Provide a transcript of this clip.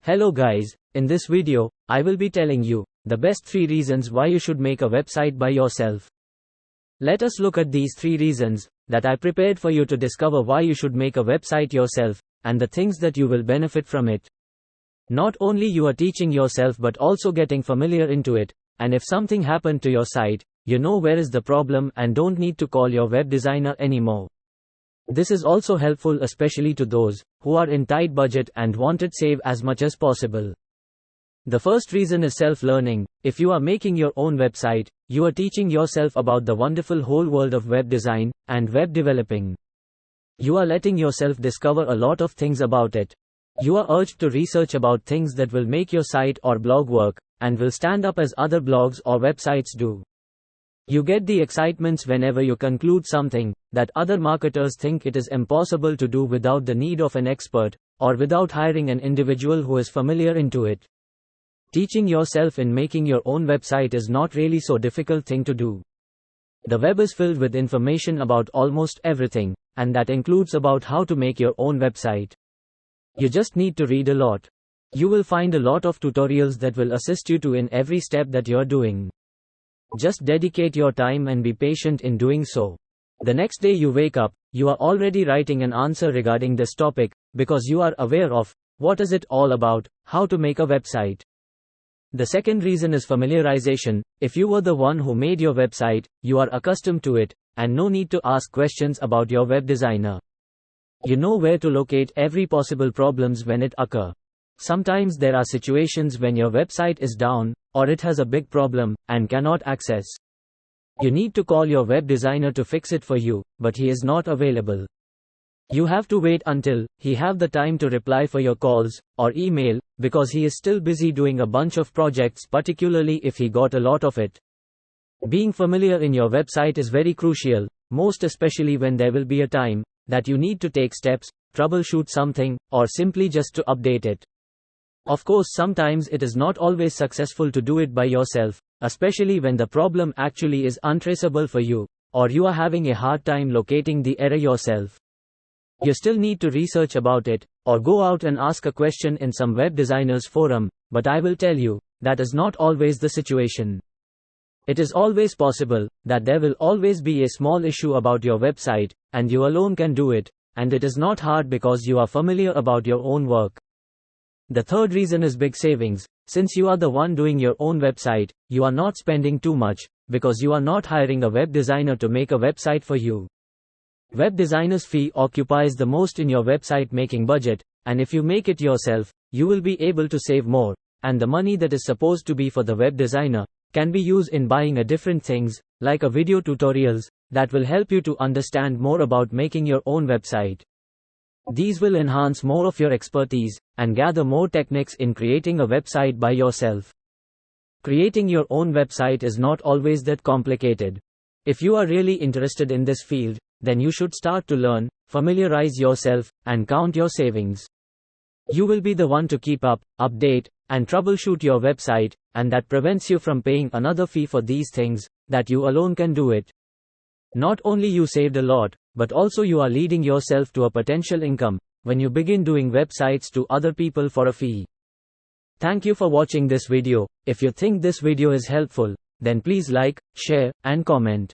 Hello guys, in this video, I will be telling you the best 3 reasons why you should make a website by yourself. Let us look at these 3 reasons that I prepared for you to discover why you should make a website yourself and the things that you will benefit from it. Not only you are teaching yourself but also getting familiar into it, and if something happened to your site, you know where is the problem and don't need to call your web designer anymore. This is also helpful especially to those who are in tight budget and want to save as much as possible. The first reason is self-learning. If you are making your own website, you are teaching yourself about the wonderful whole world of web design and web developing. You are letting yourself discover a lot of things about it. You are urged to research about things that will make your site or blog work and will stand up as other blogs or websites do. You get the excitements whenever you conclude something that other marketers think it is impossible to do without the need of an expert, or without hiring an individual who is familiar into it. Teaching yourself in making your own website is not really so difficult thing to do. The web is filled with information about almost everything, and that includes about how to make your own website. You just need to read a lot. You will find a lot of tutorials that will assist you to in every step that you're doing. Just dedicate your time and be patient in doing so. The next day you wake up, you are already writing an answer regarding this topic, because you are aware of what is it all about, how to make a website. The second reason is familiarization. If you were the one who made your website, you are accustomed to it, and no need to ask questions about your web designer. You know where to locate every possible problems when it occur. Sometimes there are situations when your website is down, or it has a big problem, and cannot access. You need to call your web designer to fix it for you, but he is not available. You have to wait until he have the time to reply for your calls, or email, because he is still busy doing a bunch of projects, particularly if he got a lot of it. Being familiar in your website is very crucial, most especially when there will be a time that you need to take steps, troubleshoot something, or simply just to update it. Of course, sometimes it is not always successful to do it by yourself, especially when the problem actually is untraceable for you, or you are having a hard time locating the error yourself. You still need to research about it, or go out and ask a question in some web designers forum, but I will tell you, that is not always the situation. It is always possible that there will always be a small issue about your website, and you alone can do it, and it is not hard because you are familiar about your own work. The third reason is big savings. Since you are the one doing your own website, you are not spending too much, because you are not hiring a web designer to make a website for you. Web designer's fee occupies the most in your website making budget, and if you make it yourself, you will be able to save more, and the money that is supposed to be for the web designer can be used in buying a different things, like a video tutorials, that will help you to understand more about making your own website. These will enhance more of your expertise, and gather more techniques in creating a website by yourself. Creating your own website is not always that complicated. If you are really interested in this field, then you should start to learn, familiarize yourself, and count your savings. You will be the one to keep up, update, and troubleshoot your website, and that prevents you from paying another fee for these things, that you alone can do it. Not only you saved a lot, but also you are leading yourself to a potential income when you begin doing websites to other people for a fee. Thank you for watching this video. If you think this video is helpful, then please like, share, and comment.